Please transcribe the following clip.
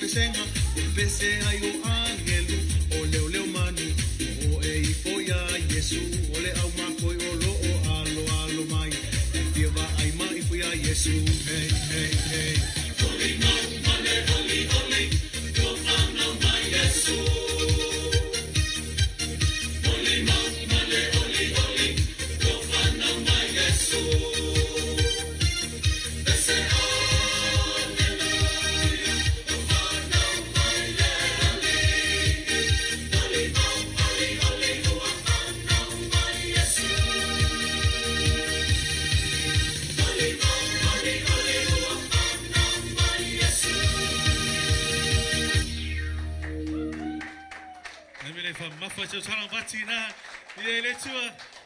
besenga pese ai o angelu o leo leo mani o e foi a Yesu o le au makoi o lo o alo alo mai e fiava ai mai foi a Yesu hey hey hey Holy no male holy holy go found no my Yesu Holy no male holy holy go found no my Yesu Mafa cho charang batina, ile le chua.